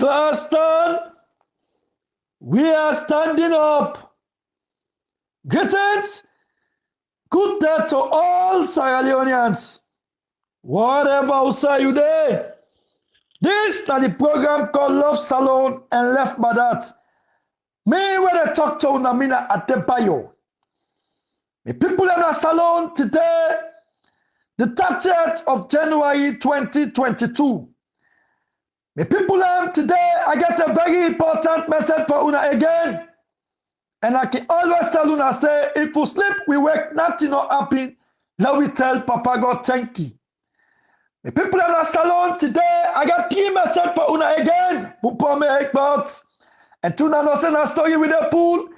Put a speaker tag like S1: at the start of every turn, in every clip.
S1: Class stand. We are standing up. Greetings. Good day to all Sierra Leoneans. Whatever say you there. This is the program called Love Salon and Left by That. Me when I talk to Unamina Adebayor. The people in the salon today, the 30th of January 2022. The people today, I get a very important message for Una again. And I can always tell Una, say, if we sleep, we wake, nothing not happen. Now we tell Papa God thank you. The people in the salon today, I got 3 messages for Una again. And to now say a story with the pool.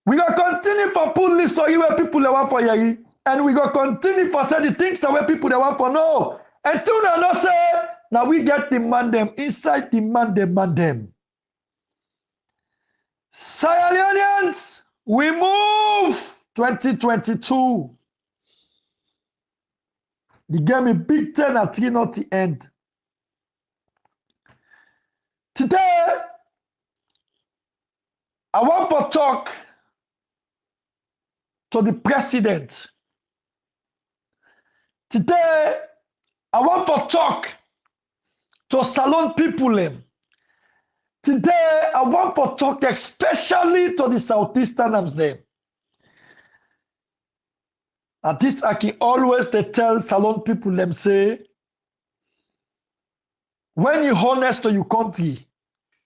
S1: We gonna continue for pool this story where people they want for you. And we gonna continue for say the things where people they want for know. And to now say, now we get the man them inside the man them. Sierra Leoneans, we move 2022. The game is Big 10 at 3 not the end. Today, I want to talk to the president. Today, I want to talk to salon people. Today, I want to talk especially to the Southeasterners them. And this I can always tell salon people them say, when you honest to your country,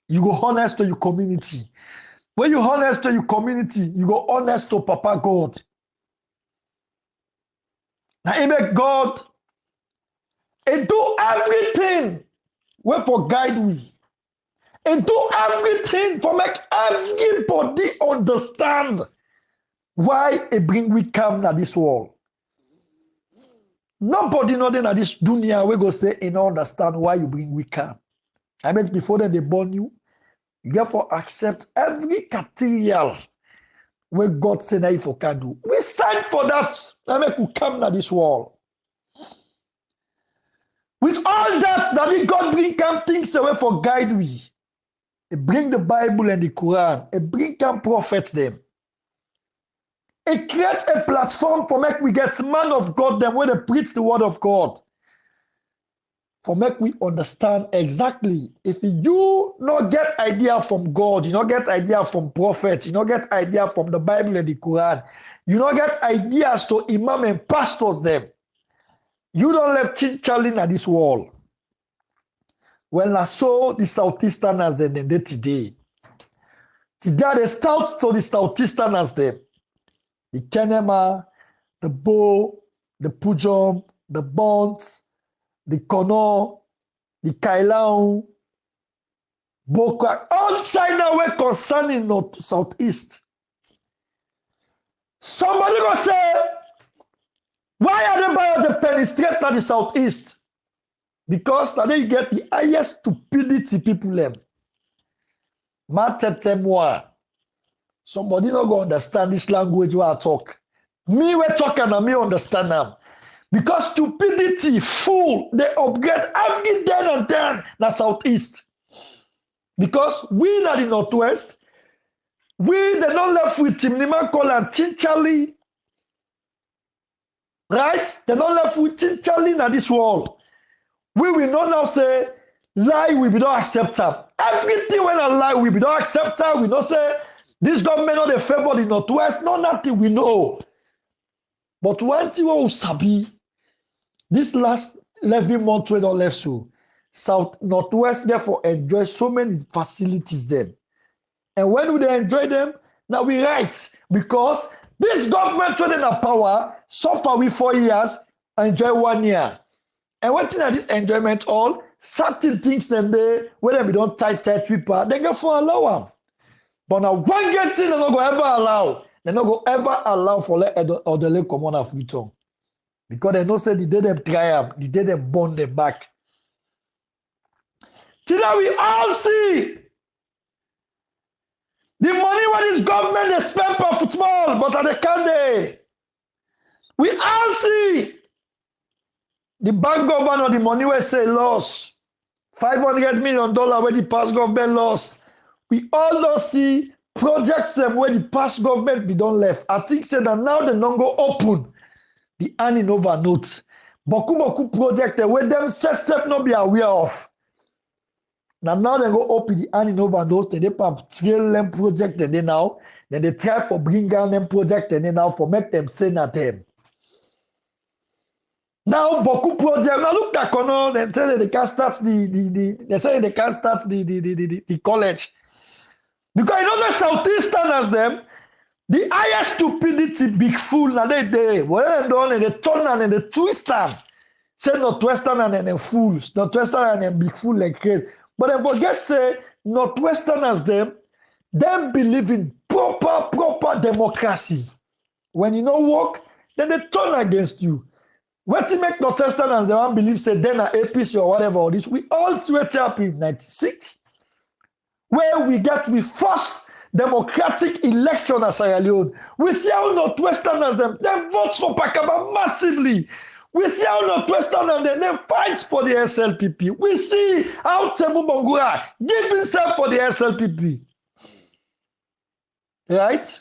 S1: you go honest to your community. When you honest to your community, you go honest to Papa God. Now, he make God, he do everything where for guide we. He do everything for make everybody understand why he bring we come to this world. Nobody know that this dunya we go say he don't understand why you bring we come. I mean, before then they born you, you have to accept every material where God say that you can do. We stand for that. I make you come to this world. With all that God bring come things away for guide we. He bring the Bible and the Quran. He bring come prophets them. He creates a platform for make we get man of God them when they preach the word of God. For make we understand exactly. If you not get idea from God, you not get idea from prophet, you not get idea from the Bible and the Quran, you not get ideas to imam and pastors them. You don't let challenge at this world. Well, I saw the Southeasterners and then today. Today they start to the Southeasterners them. The Kenema, the Bo, the Pujom, the Bonds, the Kono, the Kailau, Boka, all side now we're concerning North Southeast. Somebody gonna say, why are they by the penetrate to the Southeast? Because now you get the highest stupidity people them. Moi. Somebody not gonna understand this language where I talk. Me we talking and me understand them. Because stupidity, fool, they upgrade every day and then in the Southeast. Because we are the Northwest, we they not left with Timniman call and Chinchali. Right? They not left with Chinchali in this world. We will not now say, lie, we will not accept her. Everything when I lie, we will not accept her. We not say, this government not the favor the Northwest, no nothing we know. But one thing we sabi, this last 11 months we don't left so, Northwest therefore enjoy so many facilities them. And when we they enjoy them, now we right. Because this government when in power, so far we 4 years, enjoy 1 year. And one thing that this enjoyment all, certain things them they, when we don't tight people, they go for allow them. But now one good thing they're not going to ever allow. They're not going to ever allow for let other come on of return. Because they know say the day them try them, the day them burn them back. Today we all see the money what this government they spend for football, but at the can't. We all see the bank governor the money we say loss $500 million where the past government lost. We all don't see projects them where the past government be done left. I think say that now they don't go open the handing over notes. Boku project where them self not be aware of. Now they go open the handing over notes. They trail them project and then now. Then they try for bring down them project and then now for make them say na them. Now Boku project. Now look at Kono. They tell they can't start they say they can't start the college. Because you know the Southeastern as them, the highest stupidity big fool now they well done and they turn and they twist them. Say Northwestern and then fools, Northwestern and then big fool like crazy. But they forget say Northwestern as them believe in proper democracy. When you know work, then they turn against you. What to make Northwestern as them believe say then a APC or whatever or this, we all sweat up in 96. Where we first democratic election as Sierra Leone. We see how Northwesterners them vote for Pakaba massively. We see how Northwesterners them fight for the SLPP. We see how Temu Bongura give himself for the SLPP. Right?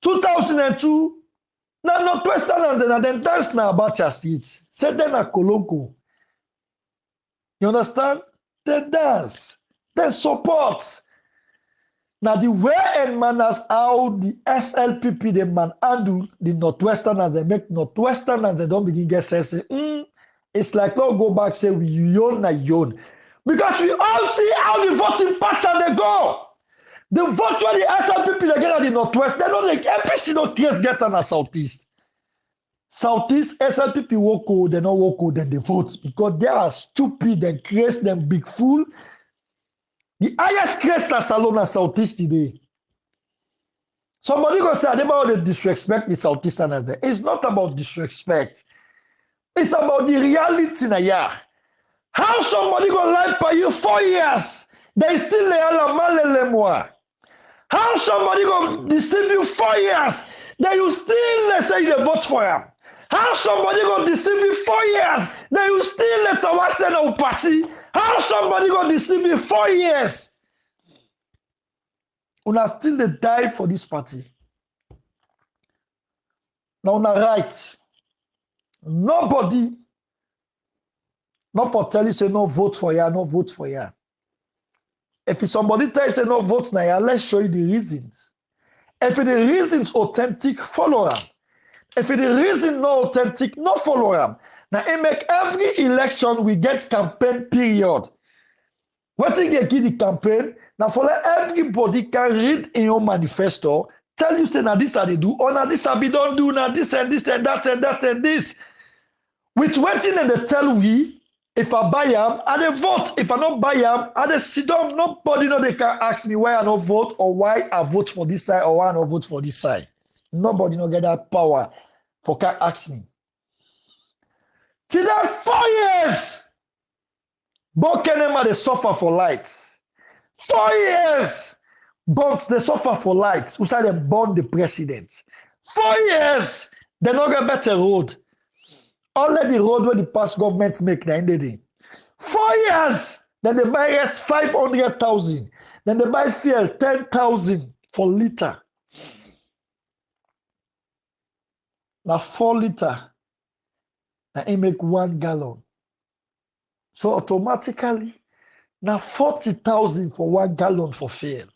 S1: 2002, now Northwesterners them dance now about your streets. Say them a Kolonko. You understand? They dance, they support. Now the way and manners how the SLPP they man handle the Northwesterners, they make Northwesterners they don't begin get sense. It's like no go back say we yawn na yawn. Because we all see how the voting pattern they go. The vote where the SLPP they get at the Northwest, they don't like MPC no case get on a Southeast. Southeast SLPP woko, they not woko, then they vote because they are stupid and crazy, them big fool. The highest craze na Salona Southeast today. Somebody go say Adebayor they disrespect the Southeasterners there. It's not about disrespect. It's about the reality na ya. How somebody go lie for you 4 years? They still lay la malele moi. How somebody go deceive you 4 years? Then you still say you vote for him. How somebody go deceive you 4 years? Then you still let our Senate party. How somebody go deceive you 4 years? Una still they die for this party. Now una right. Nobody, not for tell you say no vote for ya, no vote for ya. If somebody tell you say no vote na ya, let's show you the reasons. If the reasons authentic, follow them. If the reason no authentic, no follow them. Now, it make every election we get campaign period. What thing they give the campaign? Now, for everybody can read in your manifesto, tell you say now this are they do, or now this are be don't do, now this and this and that and that and this. Which one thing they tell we, if I buy them, I they vote. If I not buy them, I they sit down. Nobody know they can ask me why I not vote or why I vote for this side or why I not vote for this side. Nobody no get that power for can ask me. Today 4 years, Bokenema they suffer for lights. 4 years, Bonks they suffer for lights. Who say they born the president? 4 years, they not get better road. Only the road where the past government make the end of the day. 4 years, then they buy us 500,000. Then they buy fuel 10,000 for liter. Now 4 liter, now it make 1 gallon. So automatically, now 40,000 for 1 gallon for fuel.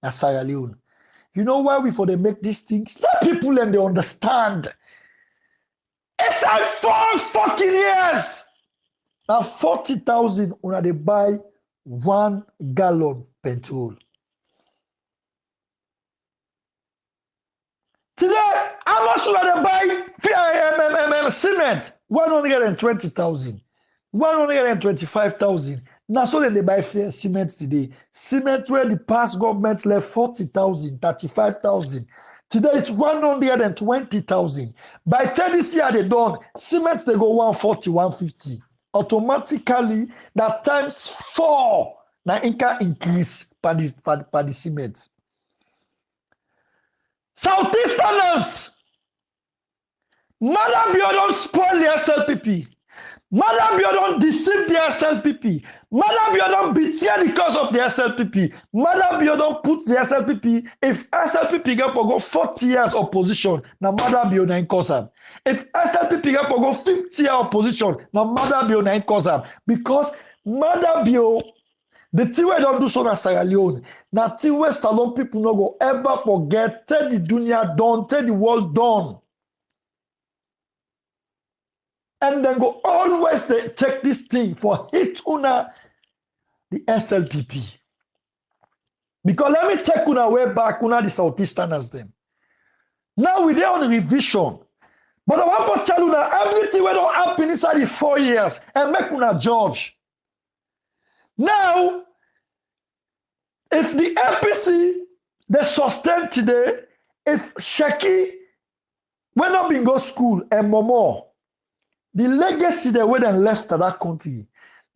S1: That's Sierra Leone. You know why we for they make these things? Let people and they understand. It's like 4 fucking years. Now 40,000 when they buy 1 gallon petrol. Today, how much will they buy cement? 120,000. 125,000. Now so then they buy cement today. Cement where the past government left 40,000, 35,000. Today is 120,000. By 10 this year they done, cement they go 140, 150. Automatically, that times 4 now increase per the cement. Southeasterners, Adebayor don't spoil the SLPP. Adebayor don't deceive the SLPP. Adebayor don't betray the cause of the SLPP. Adebayor don't put the SLPP. If SLPP get for go 40 years opposition, now Adebayor na cause am. If SLPP get for go 50 years opposition, now Adebayor na cause am. Because Adebayor, the thing we don't do so na Sierra Leone, na thing we Salon people no go ever forget. Tell the dunya done, tell the world done. And then go always they take this thing for hit una the SLPP. Because let me take una way back, una the Southeasterners them. Now we there on revision. But I want to tell you that everything we don't happen inside the 4 years and make una judge. Now, if the APC they sustain today, if Sheki when not been go school and Momo, the legacy that went and left at that country,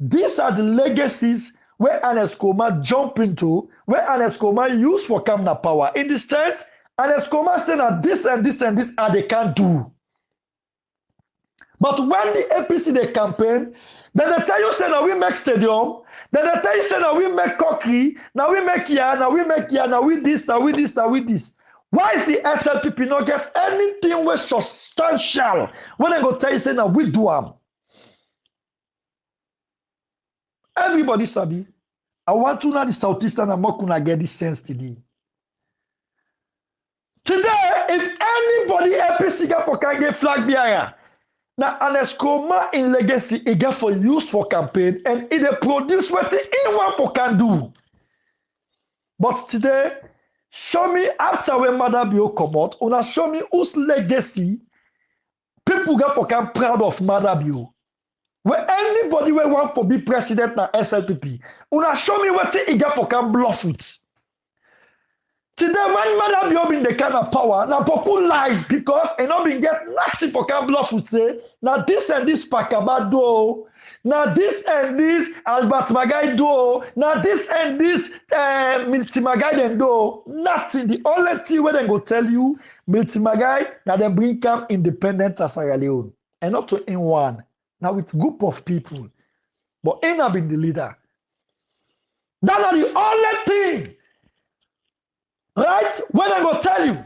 S1: these are the legacies where Ernest Koma jump into, where Ernest Koma use for Kamna power. In the sense, Ernest Koma saying that this and this and this are they can't do. But when the APC they campaign, then they tell you say now we make stadium, then they tell you say now we make cookery, now we make here, now we make here, now we this, now we this, now we this. Why is the SLPP not get anything was substantial when they go tell you say now we do them? Everybody sabi. I want to know the Southeastern and Mokuna get this sense today. Today, if anybody APC can get flag bearer, now Ernest Koma in legacy it get for use for campaign and it produce what anyone for can do. But today, show me after when Adebayor come out, una show me whose legacy people get for can proud of Adebayor. When anybody will want to be president na SLPP, una show me what he get for can bluff with. Today when Adebayor been the kind of power, na poku lie because he not been get nothing for can bluff with say, na this and this pakaba do. Now this and this Albert Magai do. Now this and this Milty Magai then do. Nothing. The only thing where they go tell you Milty Magai now they bring come independent as Sierra Leone. And not to in one. Now it's group of people. But ain't not been the leader. That's the only thing. Right? When I go tell you.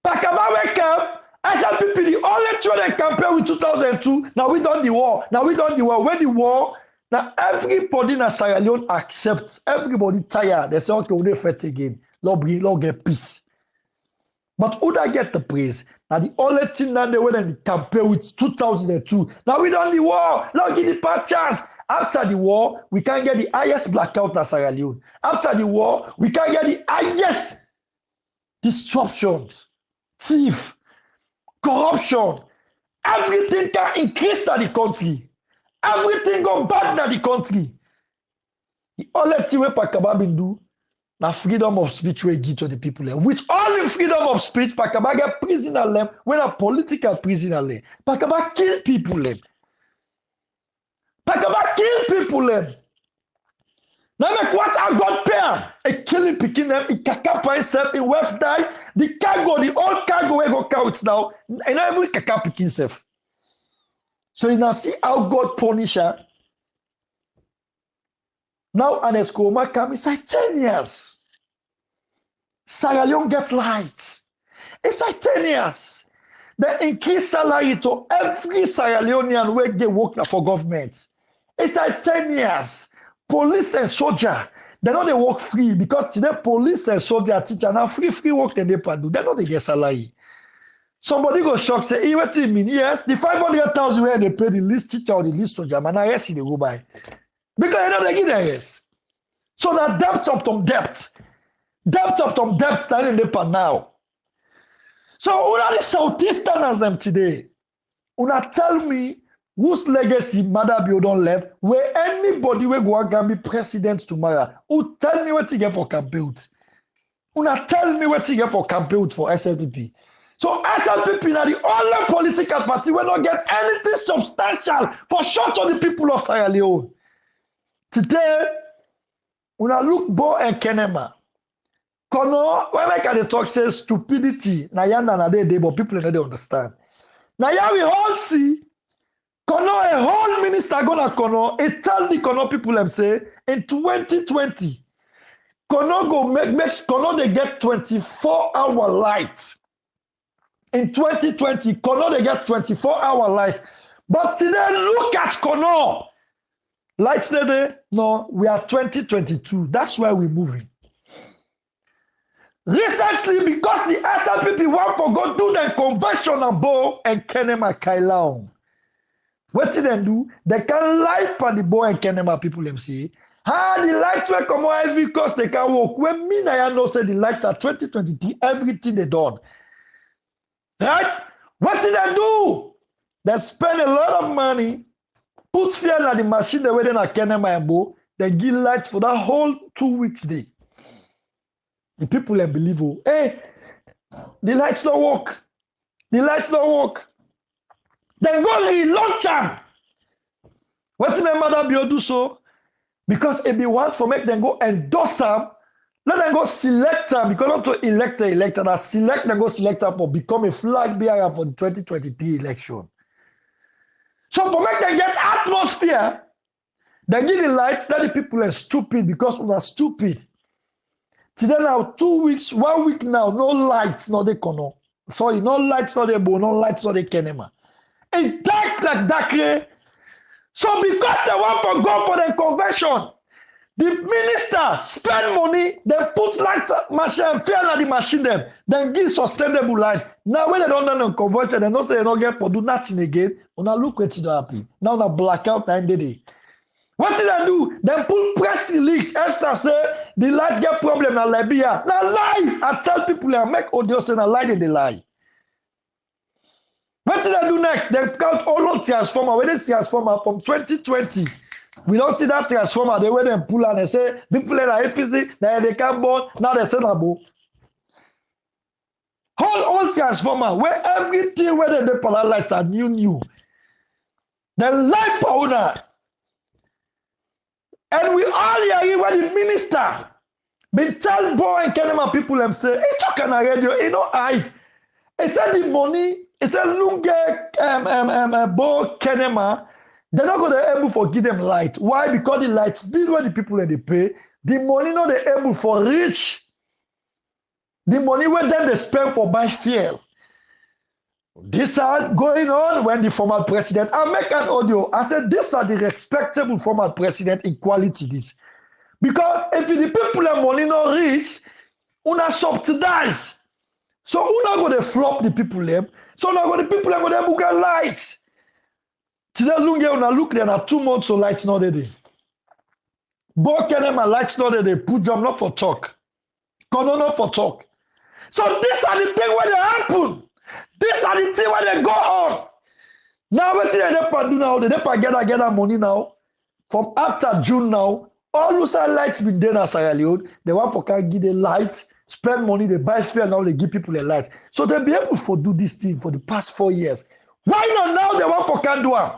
S1: Pakaba wake up. SLPP, the only two that campaign with 2002, now we done the war. Now we done the war. When the war, now everybody in Sierra Leone accepts. Everybody tired. They say, okay, we'll fight again. Lord get peace. But who that get the praise? Now the only thing that they went and campaign with 2002. Now we done the war. Lord give the patches. After the war, we can get the highest blackout in Sierra Leone. After the war, we can get the highest disruptions, thief, corruption, everything can increase in the country. Everything go bad in the country. The only thing we Pakaba bin do, na freedom of speech we give to the people. With all the freedom of speech, Pakaba get prisoner them when a political prisoner them. Pakaba kill people them. Pakaba kill people them. Now make what I got pay. A killing picking them, a kaka by himself, a wife die, the cargo, the old cargo we go count now, and every kaka picking himself. So you now see how God punish her. Now Ernest Koma come inside 10 years. Sierra Leone gets light. It's like 10 years. They increase salary to every Sierra Leonean where they work for government. It's like 10 years. Police and soldier, they know they work free because today police and soldier teacher now free work and they do. They know they get salary. Somebody go shock say, hey, what do you mean? Yes, the 500,000 where they pay the least teacher or the least soldier, man, I rest they go by. Because you know they give their rest. So that debt up to debt. Debt up to debt standing they pay now. So una the Southeasterners them today. Una tell me whose legacy Adebayor don't left, where anybody will go and be president tomorrow. Who tell me what he get for campaign? Una tell me what he get for campaign for SLPP. So SLPP now the only political party will not get anything substantial for short of the people of Sierra Leone. Today, una look Bo and Kenema. Kono, when I can talk say stupidity, na yanda na dey, but people don't understand. Now here we all see Kono, a whole minister gonna Kono, it tell the Kono people them say, in 2020, Kono go make Kono they get 24-hour light. In 2020, Kono they get 24-hour light. But today, look at Kono. Lights today, no, we are 2022. That's where we're moving. Recently, because the SLPP want to go do the convention and bow and Kenema Kailao. What did they do? They can light for the bow and Kenema people them say. The lights will come out every because they can walk. When me I know say the light at 2023, everything they done. Right? What did they do? They spend a lot of money, put fuel on the machine they waiting at Kenema and bow. They give lights for that whole 2 weeks day. The people that believe, oh, hey, the lights don't work. The lights don't work. Then go relaunch them. What did my mother do so? Because it be want for make them go endorse them, let them go select them, because not to elect the elector, that select them go select them for become a flag bearer for the 2023 election. So for make them get atmosphere, they give the light, let the people are stupid because we are stupid. Today now, 2 weeks, 1 week now, no lights, no they Kono. Sorry, no lights, no they Bo, no lights, no they Kenema. It dark like dark. So because they want to go for the convention, the minister spend money, then put light machine, fail at the machine them, then give sustainable light. Now when they don't know the convention, they don't say they don't get to do nothing again. Una look what it happen. Now na blackout time day. What did I do? Then put press release. Esther say the light get problem na Libya. Now lie. I tell people I make audio say na lie they lie. What did I do next? They count all of transformer. When this transformer from 2020, we don't see that transformer. They went and pull and they say people are APC, they can't burn. Now they say nabo. Whole transformer where everything where they put lights are new. The light powder. And we all hear when the minister be tell boy and Kenema people them say, hey, talk on the radio, you know, I said the money, it said Lunge Bo Kenema, they're not going to able to give them light. Why? Because the light bill where the people that they pay, the money not they able for reach. The money where then they spend for buy fuel. This are going on when the former president, I make an audio, I said, these are the respectable former president equality this. Because if the people have money not reach, una subsidize. So una go to flop the people them. So now the people are going to get lights. Today lunge una look there na 2 months so lights not there. Both of them are lights not there. Put them not for talk. Kono not for talk. So these are the things where they happen. These are the things where they go on. Now what they do now? They gather money now. From after June now, all those lights been there in Sierra Leone. They want to give the light, spend money, they buy fuel, now they give people a light. So they'll be able to do this thing for the past 4 years. Why not now they want to do it?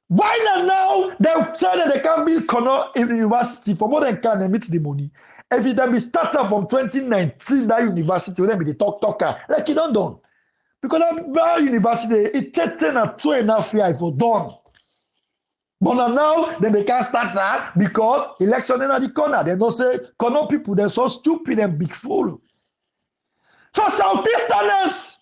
S1: Why not now they say that they can build Kono in university for more than can they meet the money? If it be started from 2019, that university will then be the talker. Like it don't done. Because that university, it takes 10 or 2.5 years for done. But now, then they can't start that because election is at the corner. They don't say, Kono people, they're so stupid and big fool. So Southeasterners,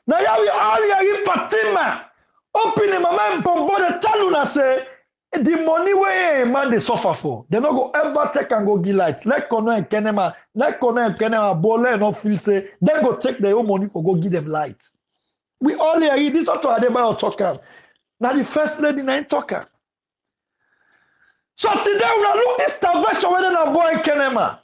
S1: now we all here in Fatima, open the mind, but they tell you say, the money where man they suffer for, they not go ever take and go give light. Let Kono and Kenema, Bole and not feel say, they go take their own money for go give them light. We all here, this is what Adebayor talker. Now the first lady nine talker. So today we look this starvation whether na boy Kenema.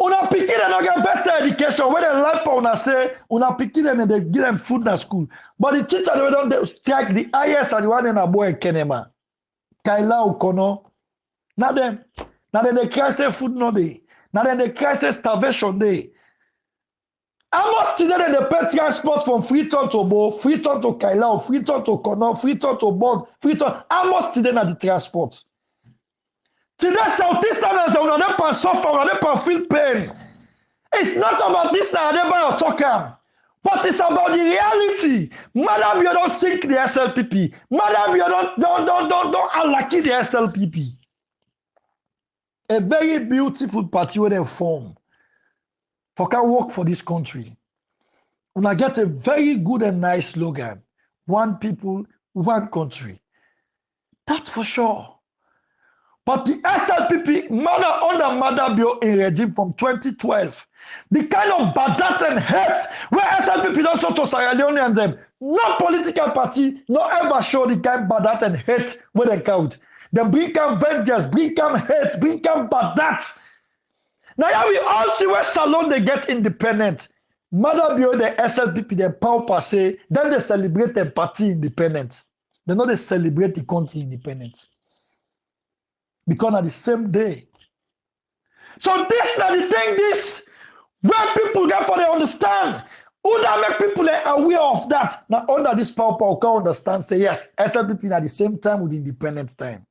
S1: Una pikin and not get better education. When they like una say, una pikin and they give them food in school. But the teacher they don't take the highest and the one in a boy Kenema. Kaila Kono. Now them they cry say food no day. Now then they cry say starvation day. How much today they pay transport from Freetown to Bo, Freetown to Kaila, Freetown to Kono, Freetown to Bond, Freetown. How much today na the transport? Today Southeasterners they will not suffer, they will not feel pain. It's not about this now, Adebayor talking. But it's about the reality. Madam, you don't sink the SLPP. Madam, you don't unlucky the SLPP. A very beautiful party where they form. For can work for this country. When I get a very good and nice slogan. One people, one country. That's for sure. But the SLPP, under Adebayor in regime from 2012, the kind of badat and hate where SLPP don't show to Sierra Leone and them, no political party, no ever show the kind of badat and hate where they count. They bring come vengeance, bring come hate, bring come badat. Now yeah, we all see where Salon they get independent. Adebayor, the SLPP, the power passe, then they celebrate the party independent. They know they celebrate the country independent. Because on the same day. So this now the thing this where people get for they understand. Who that make people aware of that? Now under this power can understand, say yes, SLPP at the same time with independence time.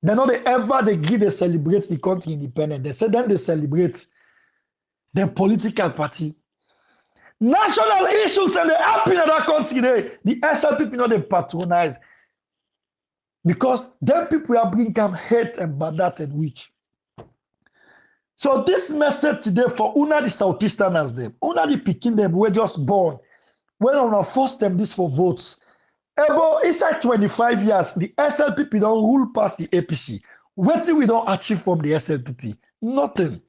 S1: They know they give they celebrate the country independent. They say then they celebrate the political party. National issues and they happen in that country there. The SLPP know they patronize. Because them people are bringing come hate and badat and witch. So this message today for una the Southeasterners them, una the picking them were just born. When I force them this for votes. About inside 25 years, the SLPP don't rule past the APC. What till we don't achieve from the SLPP? Nothing.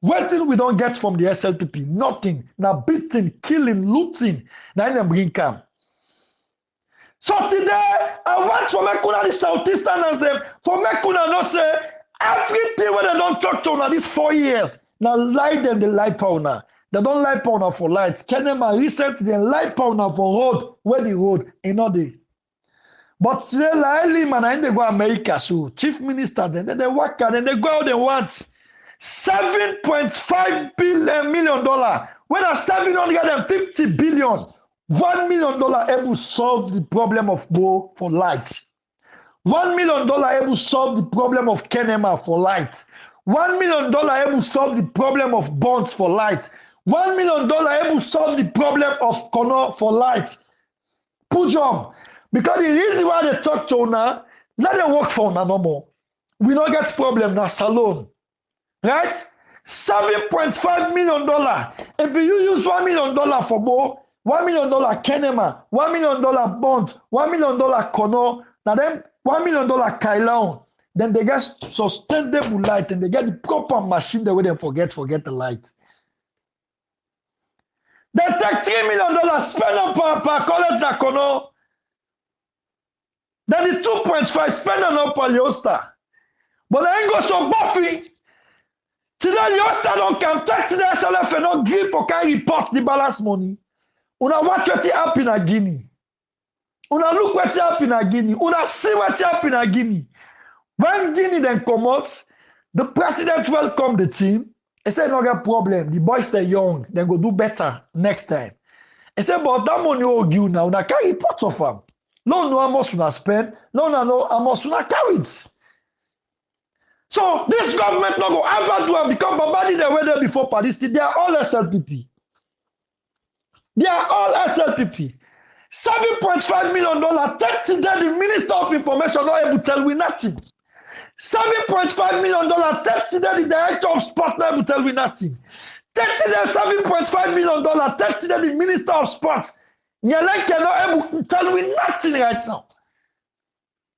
S1: What till we don't get from the SLPP? Nothing. Now beating, killing, looting. Now them bring come. So today, I want for Mekuna the Southeasterners them, for Mekuna not say everything when they don't talk to una these 4 years. Now lie them the lie powder. They don't lie powder for lights. Kenema recently they lie powder for road, where the road ain't not there. But today, like man, and they go America, so chief ministers, and then they work and then they go out and want $7.5 million. When are 750 billion. $1 million able solve the problem of Bo for light. $1 million able solve the problem of Kenema for light. $1 million able solve the problem of bonds for light. $1 million able solve the problem of Kono for light. Pujom. Because the reason why they talk to una, let them work for una no more. We don't get problem na salon. Right? $7.5 million. If you use $1 million for Bo, $1 million Kenema, $1 million bond, $1 million Kono, now then $1 million Kailon, then they get sustainable light and they get the proper machine the way they forget the light. They take $3 million spend on per college na Kono. Then the 2.5 spend on Polyester. But they ain't go so buffy. Today Polyester don't come take to the SLF and not give for can report the balance money. Una watch what happen in Guinea. Una look what happen in Guinea. Una see what happen in Guinea. When Guinea then come out, the president welcome the team. He said, no get problem. The boys stay young. They go do better next time. He said, but that money will give now. Una carry reports of them. No, how much una spend. No, how much una carry it. So this government not go ever do and become Babadi they were there before Palestine. They are all SLPP. They are all SLPP. $7.5 million. Take today the Minister of Information not able to tell we nothing. $7.5 million. Take today the Director of Sport not able to tell we nothing. Take today $7.5 million. Take today the Minister of Sport. Nyeleke not able to tell we nothing right now.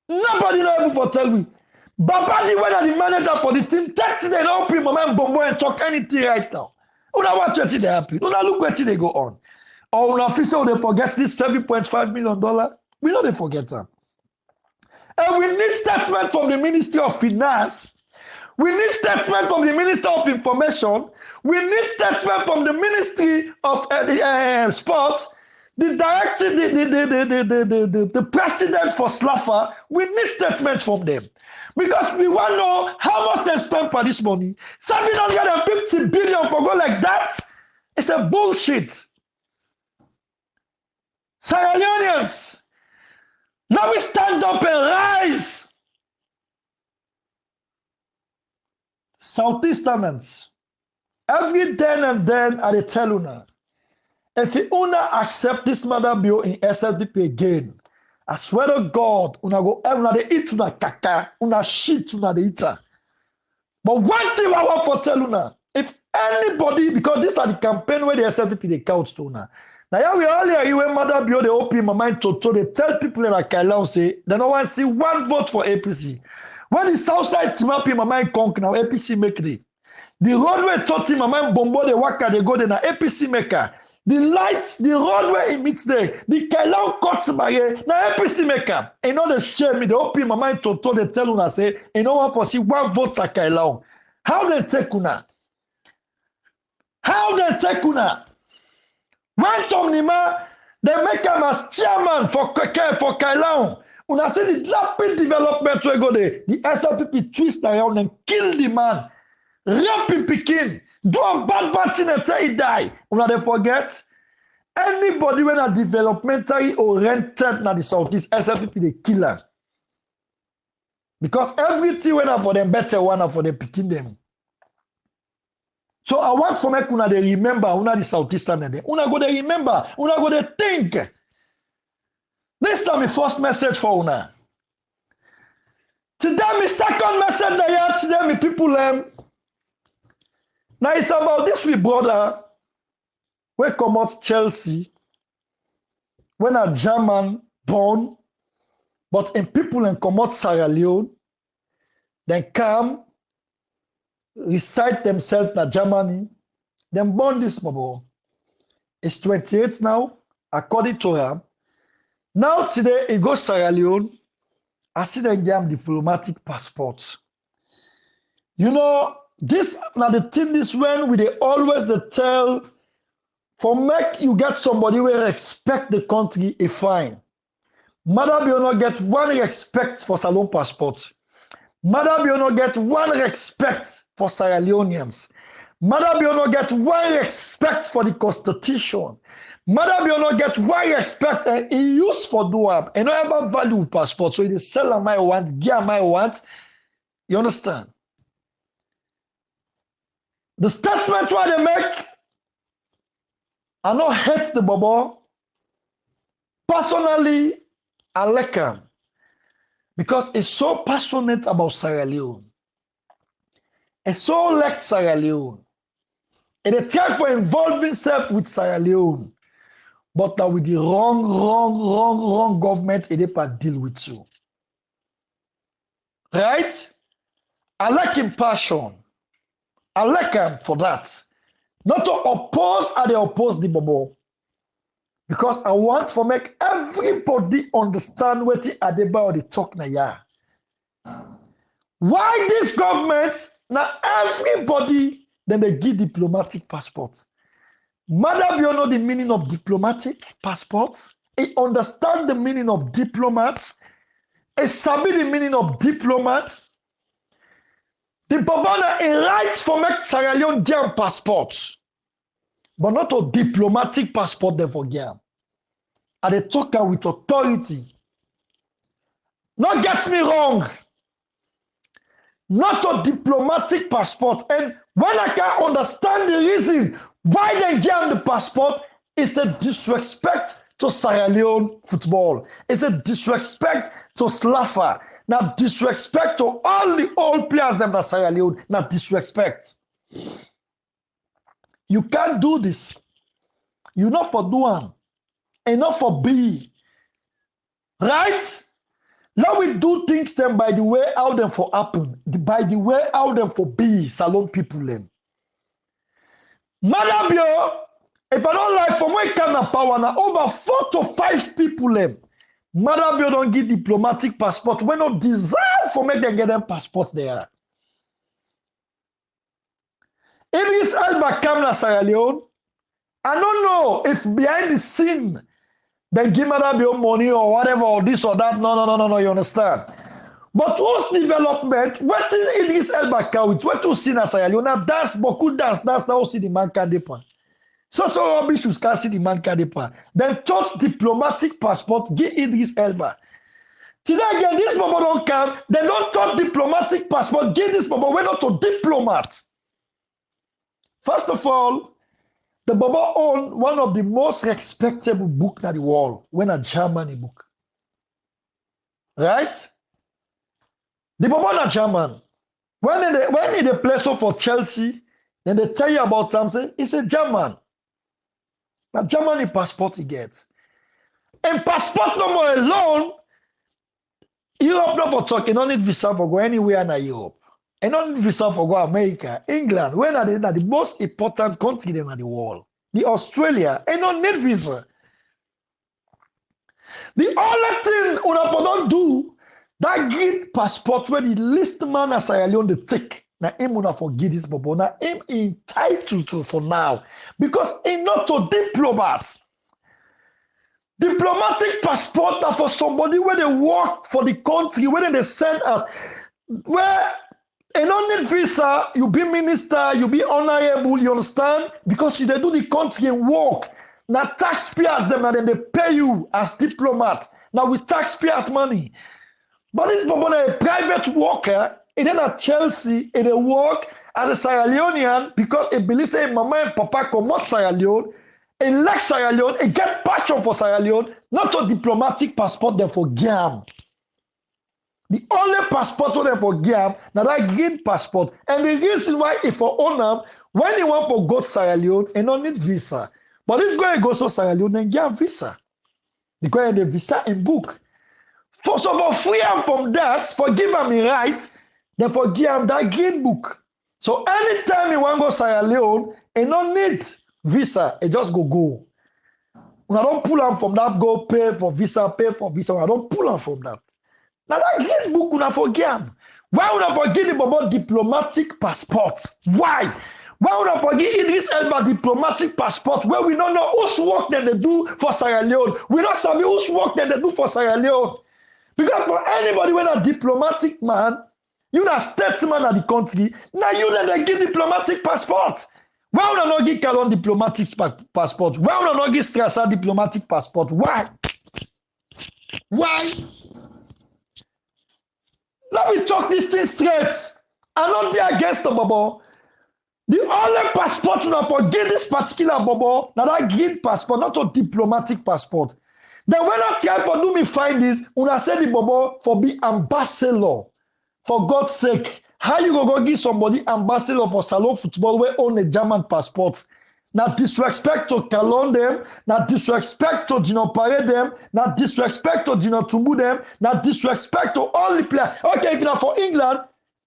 S1: Nobody not able to tell we. Babadi whether the manager for the team. Take today no open moment bombo and talk anything right now. Una watch what they happen. Una look what they go on. Or an officer they forget this $7.5 million. We know they forget them. And we need statement from the Ministry of Finance. We need statement from the Minister of Information. We need statement from the Ministry of Sports. The director, the president for SLAFA. We need statement from them. Because we want to know how much they spend for this money. 750 billion for go like that. It's a bullshit. Sierra Leoneans, now we stand up and rise. Southeasterners, every then and then I tell you now, If you una accept this mother bill in SLDP again, I swear to God, una go una dey eat una kaka, una shit una dey eat. But one thing I want to tell una, if anybody, because this are the campaign where the SLDP they count to una. Now yeah, we all hear you when mother bill they open my mind to they tell people in like Kailao say they don't want to see one vote for APC. When the Southside team up in my mind conk now APC make the roadway taught him my mind bombo they waka they go there now APC maker. The lights, the roadway it meets there, the Kailao cuts by now APC maker. And know they share me, they open my mind to they tell una say, you know what for see one vote for Kailao. How they take una? How they take una? When Tom Nima, they make him as chairman for Kailao. Una see the rapid development we go there. The SLPP twist around and kill the man. Rape him picking. Do a bad thing until he die. Una they forget. Anybody when are developmentally oriented na the Southeast SLPP they kill her. Because everything when are for them better one are for them picking them. So I want for make una they remember una the Southeastern there. Una go they remember. Una go they think. This is my first message for una. Today my second message that you today my people now it's about this we brother we come out Chelsea when a German born but in people and come out Sierra Leone then come recite themselves in Germany then born this mobile. It's 28 now according to him. Now today he goes Sierra Leone. I see them get diplomatic passports. You know, this now the thing is when we they always they tell for make you get somebody who respect the country a fine. Madam you not get one respect for Salon passport. Madam you not get one respect for Sierra Leoneans. Madam you not get one respect for the constitution. Madam you not get one respect and he use for do am. And no ever value passport. So they sell am I want, give am I want. You understand? The statement what they make, I not hate the bubble. Personally, I like him because he's so passionate about Sierra Leone. He's so like Sierra Leone. And they try to involve himself with Sierra Leone. But now with the wrong government, it don't deal with you. Right? I like him passion. I like him for that. Not to oppose, I they oppose the bubble. Because I want to make everybody understand what the Adebayor they talk na ya. Why this government, now everybody, then they give diplomatic passports. Madam, you know the meaning of diplomatic passports? He understand the meaning of diplomat. He sabi the meaning of diplomat. The Babana a right for make Sierra Leone get passports, but not a diplomatic passport they for get. And they talk with authority. Not get me wrong. Not a diplomatic passport. And when I can understand the reason why they get the passport, it's a disrespect to Sierra Leone football. It's a disrespect to Slafa. Now disrespect to all the old players them that Sierra Leone. Now disrespect. You can't do this. You're not for doing. And not for be. Right? Now we do things them by the way how them for happen. By the way how them for be. Salon people them. Madam yo, if I don't like from where kind of power now, over 4 to 5 people them. Madam yo don't give diplomatic passport. We not deserve for make them get them passports there. Idris Elba come na Sierra Leone. I don't know if behind the scene they give Madam yo money or whatever or this or that. No, you understand? But whose development, what is Idris Elba come with? What you see na Sierra Leone? Now dance, beaucoup dance, now see the man can depend. So rubbish you can see the man can depend. Then touch diplomatic passport, give Idris Elba. Today again, this people don't come, they don't touch diplomatic passport, give this people, we're not a diplomat. First of all, The Baba own one of the most respectable book in the world, when a Germany book. Right? The Baba na German. When they play so for Chelsea, then they tell you about him, say, it's a German. Now Germany passport he gets. And passport number alone, Europe not for talk, you don't need visa for go anywhere in Europe. And don't need visa for go America, England, when are they the most important country in the world. The Australia, and don't need visa. The only thing una don't do, that green passport where the least man as Sierra Leone they take. Now him una forget this bobo. Now him entitled to for now. Because he not a diplomat. Diplomatic passport are for somebody where they work for the country, where they send us. Where and don't need visa, you be minister, you be honorable, you understand? Because you they do the country and work. Now taxpayers them and then they pay you as diplomat. Now with taxpayers money. But this people a private worker, and then at Chelsea, and they work as a Sierra Leonean because he believes that mama and papa come out Sierra Leone, and like Sierra Leone, and get passion for Sierra Leone, not a diplomatic passport them for Guam. The only passport them for Guam, now that green passport. And the reason why if for honor, when you want to go to Sierra Leone, and don't need visa. But this guy goes to Sierra Leone and get visa. Because the visa and book. So for free him from that, forgive him the right, then forgive him that green book. So anytime you want to go Sierra Leone, and don't need visa, it just go. When I don't pull him from that, go pay for visa. When I don't pull him from that. Now that green book, you not forgive him. Why would I forgive him about diplomatic passports? Why? Why would I forgive Idris Elba diplomatic passport where we don't know whose work then they do for Sierra Leone? We don't sabi whose work then they do for Sierra Leone. Because for anybody when a diplomatic man, you a statesman of the country, now you then they give diplomatic passport. Why would I not give Calon diplomatic passport? Why would I not give Strasser diplomatic passport? Why? Why? Let me talk this thing straight. I'm not there against the Bobo. The only passport you forget this particular Bobo, now that green passport, not a diplomatic passport. Then when I try to do me find this, una say the Bobo for be ambassador. For God's sake, how you go give somebody ambassador for Salon Football where own a German passport? Now disrespect to Calon them, now disrespect to Gino Pare them, now disrespect to Gino Tumbu them, now disrespect to all the players. Okay, if you're not for England,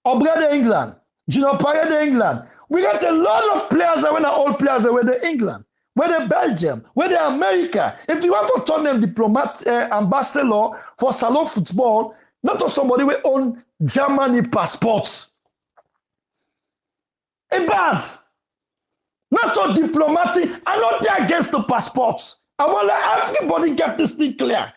S1: Obrede England, Gino Pare de England. We got a lot of players that when are all players that were the England. Whether Belgium, whether America, if you want to turn them diplomat ambassador for Salon Football, not to somebody who own Germany passports. It's bad. Not to diplomatic. I'm not there against the passports. I want to let everybody get this thing clear.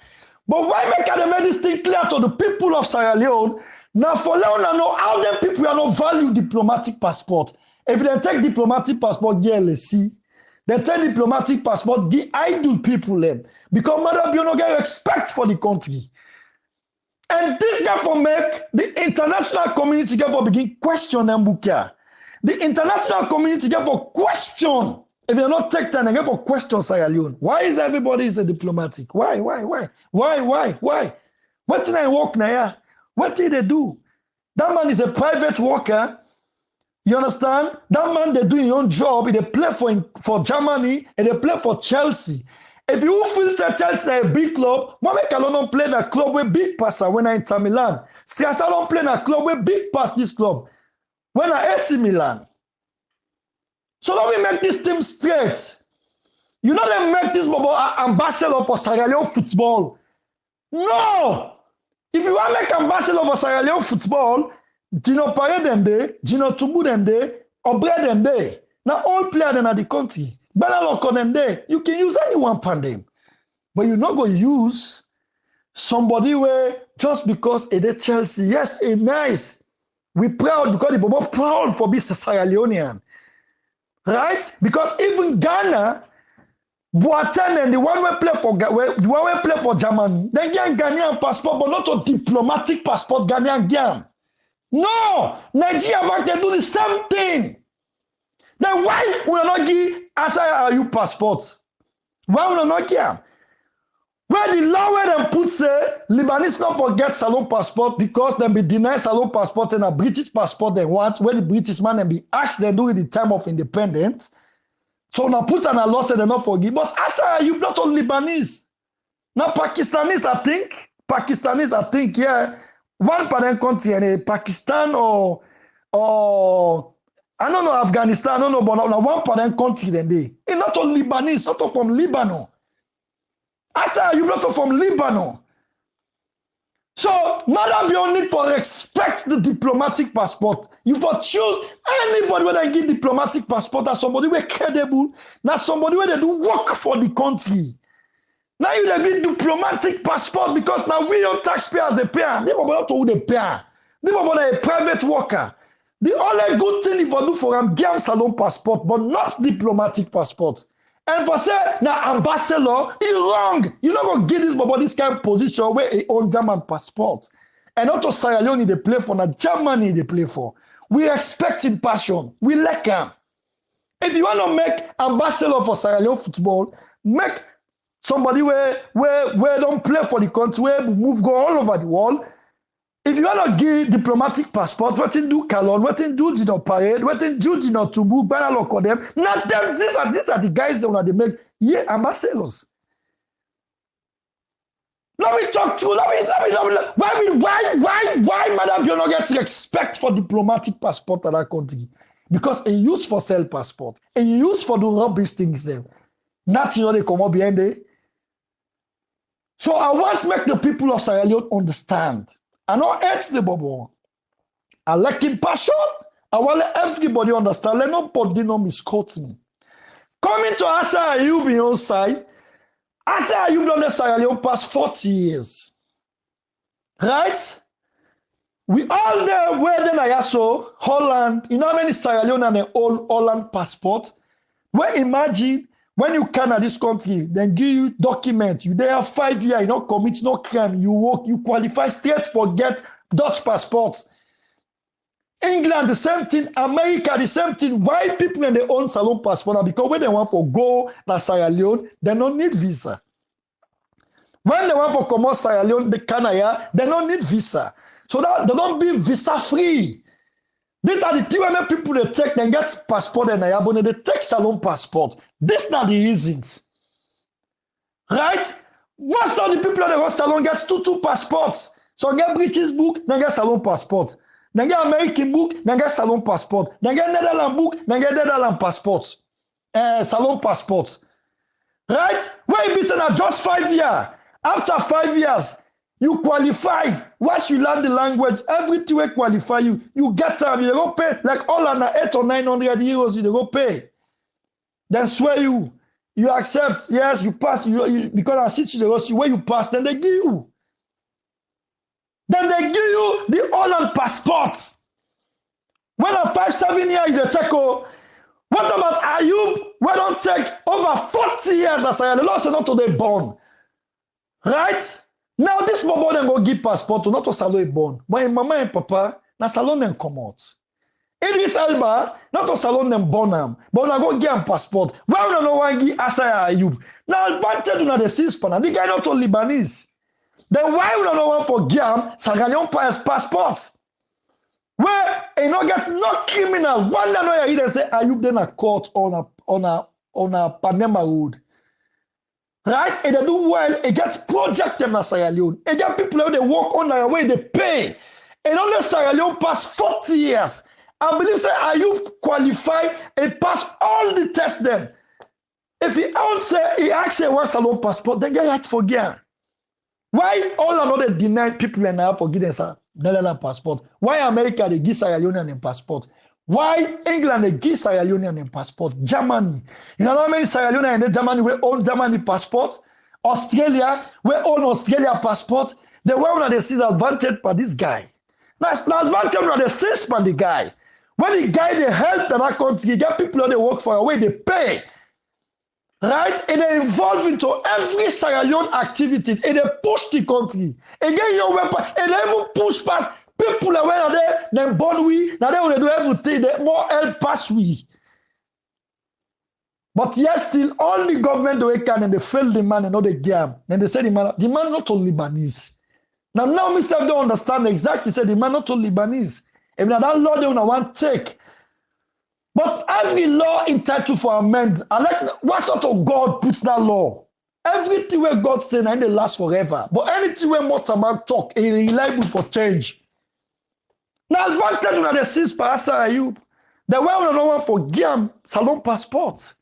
S1: But why make I make this thing clear to the people of Sierra Leone? Now for Leone, I know how them people are not value diplomatic passport. If they take diplomatic passport, get LSC. They take diplomatic passport, give idle people them. Because Madam you no get respect for the country. And this guy for make the international community get for begin question them Bukia. The international community get for question. If you not take time, they get for question Sierra Leone. Why is everybody is a diplomatic? Why? What did I work now? What did they do? That man is a private worker. You understand? That man, they do his own job. They play for Germany and they play for Chelsea. If you feel that Chelsea is a big club, why make Calon don't play in a club with big passer when I Inter Milan? Strasser don't play in a club with big pass this club when I AC Milan. So let me make this team straight. You know they make this ambassador for Sierra Leone football. No! If you want to make ambassador for Sierra Leone football, Gino Pare them there, Gino Tumbu them there, Obre them there. Now all players them at the country. Benaloko them there. You can use anyone pan them. But you're not going to use somebody where just because it is Chelsea. Yes, it's nice. We're proud because the Bobo proud for being Sierra Leonean. Right? Because even Ghana, Boateng and the one we play for Germany, they get Ghanaian passport, but not a diplomatic passport Ghanaian game. No! Nigeria back they do the same thing. Then why will not give Asaya Ayub passport. Why would not care? Where the law where them put say Lebanese not forget Salon passport because them be denied Salon passport and a British passport they want, where the British man them be asked them during the time of independence. So now put an a law say they not forgive. But Asaya Ayub not all Lebanese. Now Pakistanis, I think, yeah. One parent country in Pakistan or I don't know, Afghanistan, I don't know, but now one parent country then they. It's not all Lebanese, not all from Lebanon. Asaya Ayub not all from Lebanon. So Madam, you need to respect the diplomatic passport. You for choose anybody when they give diplomatic passport as somebody who is credible, not somebody where they do work for the country. Now you give diplomatic passport because now we don't taxpayers they pay. They not to who they pay. They are a private worker. The only good thing if I do for them, give salon passport, but not diplomatic passport. And for say now ambassador, it's wrong. You not gonna give this baba this kind of position where he own German passport. And not to Sierra Leone they play for, now Germany they play for. We expect him passion. We like him. If you want to make ambassador for Sierra Leone football, make somebody where don't play for the country, where move go all over the world. If you want to give diplomatic passport, what in do Calon, what in do Gino Parade, what in do Gino Tubu, Banaloko them, not them. These are the guys that want to make ambassadors. Let me talk to why Madam you not get respect for diplomatic passport in that country? Because it used for sell passport, and you use for do rubbish things them. Not they come up behind it. So I want to make the people of Sierra Leone understand. I know it's the bubble. I like him passion. I want everybody understand. Let nobody no misquote me. Coming to Asaya Ayub in your side. Asaya Ayub done the Sierra Leone past 40 years. Right? We all there where then I saw Holland. You know how many Sierra Leone and an old Holland passport? Well, imagine when you come to this country, then give you document. You there 5 years, you not commit no crime. You work, you qualify straight for get Dutch passports. England, the same thing. America, the same thing. Why people in their own salon passport? Now, because when they want to go to Sierra Leone, they don't need visa. When they want to come out Sierra Leone, the Canada, they don't need visa. So that they don't be visa free. These are the things when people they take and get passport and they take salon passport. These are the reasons. Right? Most of the people in the salon get two passports. So get British book, then get salon passport. Then get American book, then get salon passport. Then get Netherlands book, then get Netherlands passport. Salon passport. Right? Where it be saying just 5 years. After 5 years, you qualify. Once you learn the language, everything will qualify you. You get time, you go pay like all under 800 or 900 euros, you go pay. Then swear you accept, yes, you pass, because I see you where you pass, then they give you. Then they give you the Holland passport. When a 5-7 years, they take what about Ayub? We don't take over 40 years, that's why the law said not to they born. Right? Now this bobo then go give passport to not to salon born. But in mama and papa, na salon them come out. Idris Elba, not to salon them born them, but na go give him passport. Why we don't know why give Asaya Ayub? Now advantage na the C-spanner. The guy not to Lebanese. Then why we don't know one for give him Sagalion passport? Where he not get no criminal. One day no you hear say Ayub then a court on a Panama road. Right? And they do well, it gets project them in Sierra Leone. It get people who they work on their way, they pay. And only Sierra Leone pass 40 years. I believe that Ayub qualify and pass all the tests then. If he answer, he asks one salon passport, then get right for again. Why all another deny people and now forgive them Netherlands passport? Why America they give Sierra Leonean passport? Why England they give Sierra Leonean passport? Germany. You know how many Sierra Leonean in Germany we own Germany passport? Australia, we own Australia passport. The one that they see advantage by this guy. That's not advantage that they see by the guy. When the guy they help that country, get people that they work for away, they pay. Right? And they involve into every Sierra Leone activities and they push the country. Again, your weapon, and they even push past people that were there, then born we, now they want to do everything, they more help pass we. But yes, still, all the government they can and they fail the man and not the game. Then they say the man not only Lebanese. Now, Mr. don't understand exactly. Say the man not only Lebanese. If now that law they want to take. But every law entitled for amend. I like what sort of God puts that law? Everything where God say and they last forever. But anything where Motaman talk, it is reliable for change. Now, advantage when they seize Parasa Ayub. The way we don't want for give Salon passport.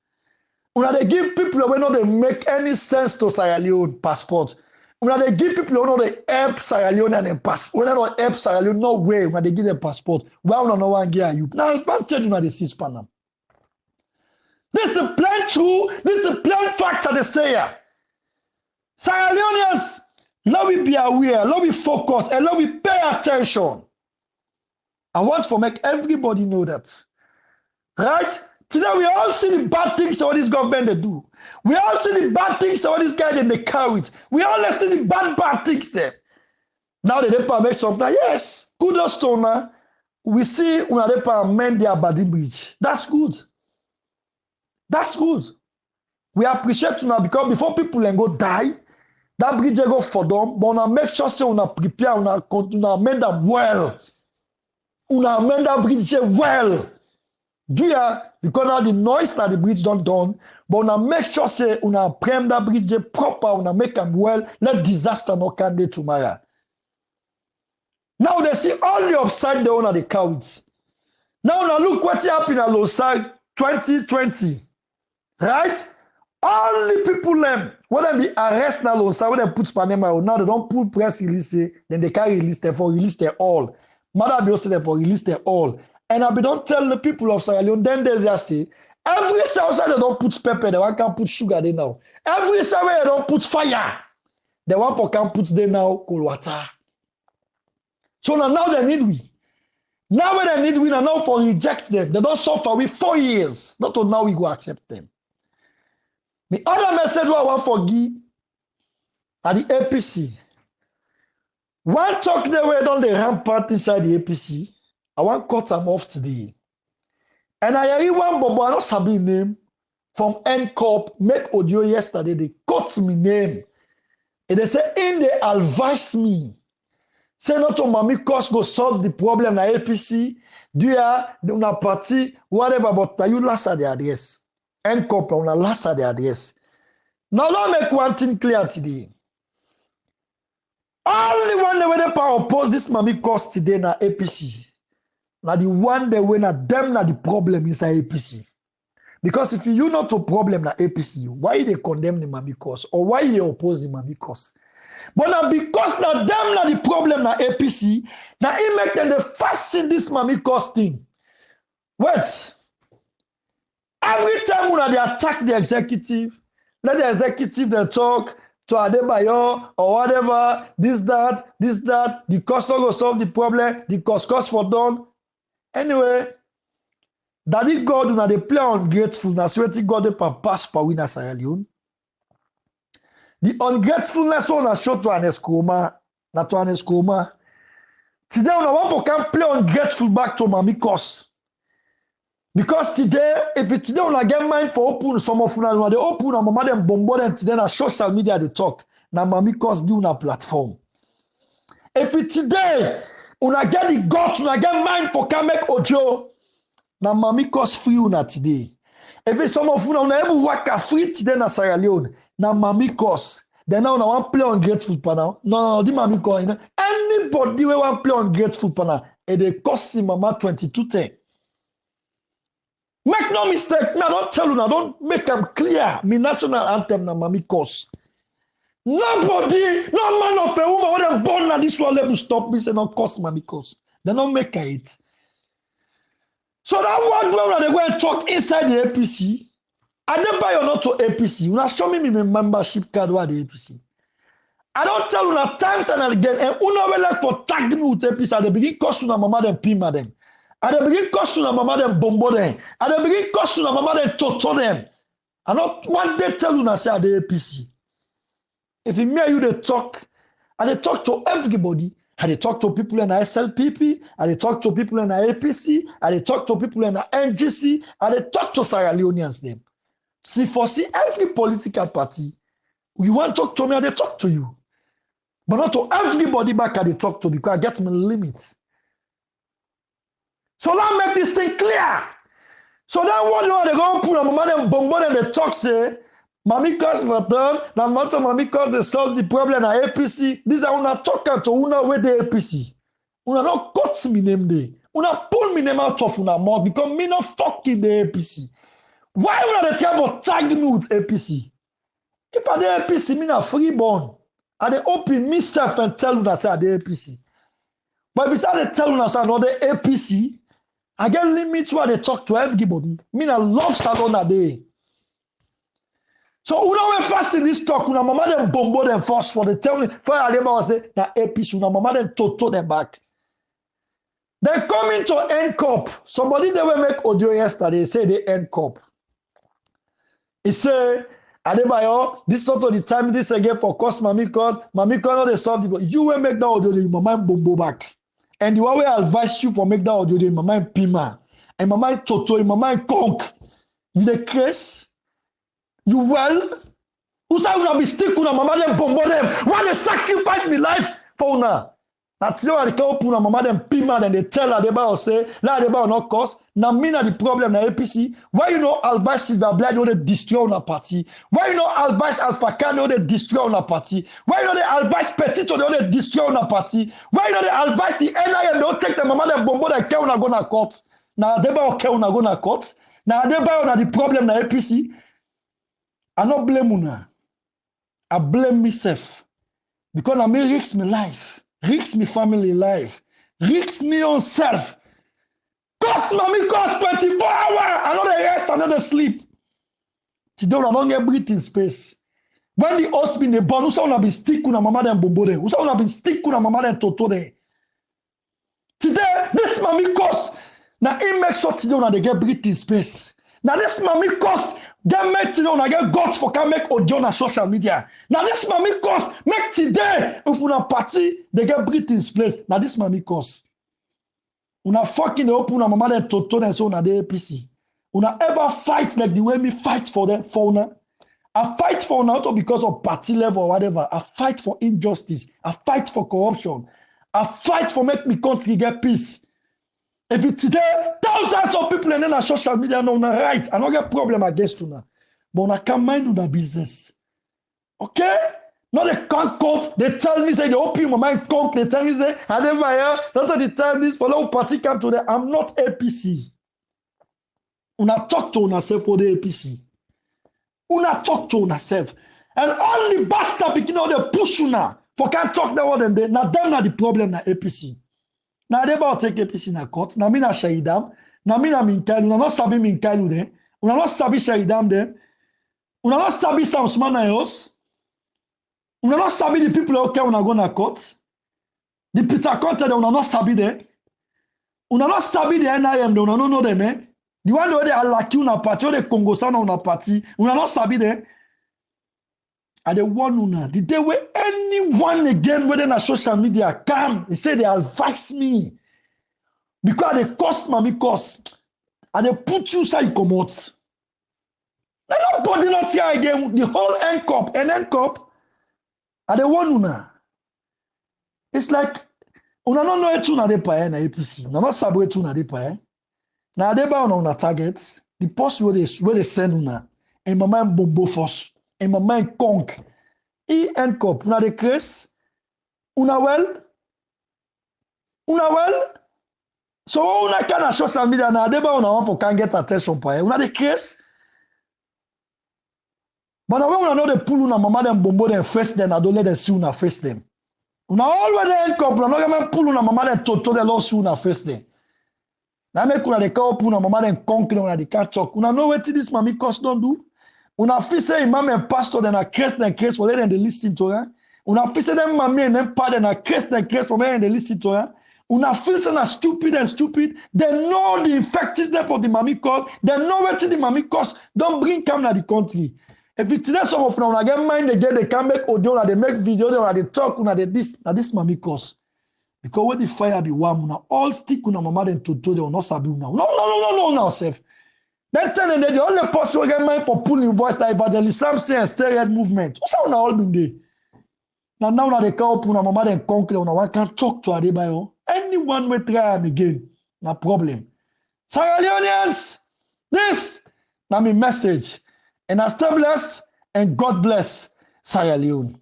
S1: When they give people who know they make any sense to Sierra Leone passport. When they give people who know they help Sierra Leone and then passport. When they don't help Sierra Leone, no way when they give them passport. Why we don't want to give you? Now, advantage when they seize Panam. This is the plain truth. This is the plain fact that they say here. Sierra Leoneans, let we be aware, let we focus, and let we pay attention. I want to make everybody know that. Right? Today we all see the bad things of what this government they do. We all see the bad things of what this guy they carry it. We all see the bad things there. Now they make something. Yes, kudos to now. We see when they amend their body bridge. That's good. That's good. We appreciate now because before people can go die, that bridge they go for them. But we make sure say we prepare, we amend them well. We amend that bridge well. Do ya? Because now the noise that the bridge don't done, but una make sure say una prem that bridge proper, una make them well, let disaster not come there tomorrow. Now they see all the upside down on the counts. Now look what happened at Losar 2020. Right? All the people them, when they be arrest now Losar, when they put Panama, now they don't put press release, then they can't release them for release them all. Mother be also there for release them all. And I be don't tell the people of Sierra Leone, then there's just say, every side they don't put pepper, they can't put sugar there now. Every side they don't put fire, they can't put there now cold water. So now they need we. Now when they need we, now for reject them. They don't suffer with 4 years. Not till now we go accept them. The other message I want to give at the APC. One talk the way down the rampart inside the APC. I want to cut them off today. And I hear one bobo, I don't sabi name, from NCOP, make audio yesterday, they cut me name. And they say, in they advise me, say not to mommy cause go solve the problem na APC, do ya, una party, whatever, but you last at the address. NCOP, una last at the address. Now let me make one thing clear today. Only one that will oppose this mommy cause today na APC. Now the one that when them na the problem inside APC. Because if you not a problem na APC, why they condemn the Mami cause or why they oppose the Mami cause? But now because now them na the problem na APC, now it make them the first in this Mami cause thing. Wait. Every time when they attack the executive, let the executive they talk to Adebayor or whatever, this, that, the cost will solve the problem, the cost for done. Anyway, Daddy God na they play ungratefulness, sweaty God they pass for winner Sierra Leone. The ungratefulness on a show to an escoma, not to an escoma. Today, we want to play ungrateful back to Mami cause. Because today, if it today we get mind for open some of una, they open and mama them bombo them today na social media they talk. Na Mami cause do na platform. If it today, una get the guts, una get mind for can make audio. Na Mami cause free una today. If it's some of una able work a free today na Sierra Leone, na Mami cause. Then now una want play ungrateful pa now. No, the Mami cause. Anybody we want play ungrateful pa now, it dey cost him mama 2210. Make no mistake, me I don't tell you, I don't make them clear. Me national anthem na Mami cause. Nobody, no man of a woman when them born na this one level stop me say no cost Mami cause. They don't make it. So that one when they go and talk inside the APC, Adebayor not to APC. You not show me my membership card with the APC. I don't tell you that times and again, and you know like for tag me with APC, at the beginning cost you na mama them pima them. At the beginning cost you na mama them bombo them. At the beginning cost you na mama them toto them. I not one day tell you na say at the APC. If you hear you they talk, and they talk to everybody. And they talk to people in the SLPP, and they talk to people in the APC, and they talk to people in the NGC, and they talk to Sierra Leoneans them. See, every political party, you want to talk to me, and they talk to you. But not to everybody back at they talk to because I get my limits. So let's make this thing clear. So then what you they go put on mama them bombo and they talk say, Mami cause return, na matter Mami cause they solve the problem at APC. These are una talking to una with the APC. Una not cut me name there. Una pull me name out of una mouth because me not fucking the APC. Why una they try to tag me with APC? If I the APC, me na freeborn. I they open myself and tell una say I the APC. But if you start to tell una say not the APC, I get limit where they talk to everybody. Me na love salon a day. So una when first in this talk, una mama them bombo them first for the tell me. For Adebayor say na APC, una mama them toto them back. Then come into NCOP. Somebody they will make audio yesterday say the NCOP. He say Adebayor, this is not the time this again for cost Mami cause not they solve the. You will make that audio, you mama bombo back. And the way I advise you for make that audio, in my mind Pima, and my mind Toto, in my mind Conk. You the case? You well? Who say you be stick with mama them bombo them? Why they sacrifice me life for una? That's why they come up with mama them Pima and they tell Adebayor say, la Adebayor not cause. Now me na the problem na APC. Why you know advise Silver Blade they destroy una party? Why you know advise Alpha Kano they destroy una party? Why you know they advise Petito they destroy una party? Why you know they advise the NIM they take the mama them bombo they care una go na court? Now Adebayor care una go na court? Now Adebayor na the problem na APC. I not blame una. I blame myself because I may risk my life, risk my family life, risk me own self. Cost Mami cost 24 hours. I know the rest, I know the sleep. Today, I don't get breathing space. When the host been the born, who say be stick with mama them bombo there? Who say be stick with mama them toto there? Today, this Mami cost. Now, it makes sure today they get breathing space. Now, this Mami cost. They make today when I get guts for can make audio on social media. Now, this Mami cost. Make today, if una party, they get breathing space. Now, this Mami cost. Una fucking open una mama den toto den so una the APC. Una ever fight like the way me fight for them for una? I fight for una not because of party level or whatever. I fight for injustice. I fight for corruption. I fight for make me country get peace. If it today, thousands of people and then on social media know una right. I don't get problem against una. But una can mind una business. Okay? Not they can't court. They tell me, say, they open my mind, come. They tell me, say, Adebayor, not the time this follow party come to them. I'm not APC. Una talk to una self for the APC. Una talk to una self. And only bastard begin all the push una. For can't talk that word and they. Now them not the problem na APC. Now Adebayor take APC na court. Now me na Shahidam. Now me na Minkailu. Una not sabi Minkailu there. Una not sabi Shahidam there. Una not sabi Sam Smanayos. Una not sabi the people okay una go na court. The Peter Conte una not sabi there. Una not sabi the NIM una no know them eh. The one where they are like una party or the Congo sana una party. Una not sabi there. And the one una the day where anyone again whether na social media come they say they advise me because they cost Mami cost and they put you say you come out. Let nobody not here again the whole NCOP and NCOP. And the one una. It's like una no know etu na de pa na APC. Una no sabi etu na de pa. Na Adebayor una target. The post where they send una. And my mind bombo force. And my mind conk. E NCOP una de case. Una well. Una well. So una can social media na Adebayor una want for can get attention pa. Una de case. But now when we know they pull una mama them bombo them face them, I don't let them see una face them. Una already NCOP, una no get pull una mama them toto they don't see una face them. Now make una they call pull una mama them conquer una they can't talk. Una know what this Mami cost don't do. Una feel say imam and pastor then a case for them they listen to her. Una feel say them mommy and them pardon a case for them and they listen to her. Una feel say na stupid. They know the effectiveness of the Mami cause. They know what the Mami cause. Don't bring come to the country. If it's today some of them when I get mind again, they can make audio, they make video, they talk, they this Mami cause. Because when the fire be warm, all stick on mama then to they will not sabi now. No, self. That time the only posture get mind for pulling voice like Evangelist Samson and steroid movement. What's on all been there? Now they call upon mama then conquer on one can talk to Adebayor. Anyone will try him again. No problem. Sierra Leoneans, this now my message. And I stay blessed and God bless Sierra Leone.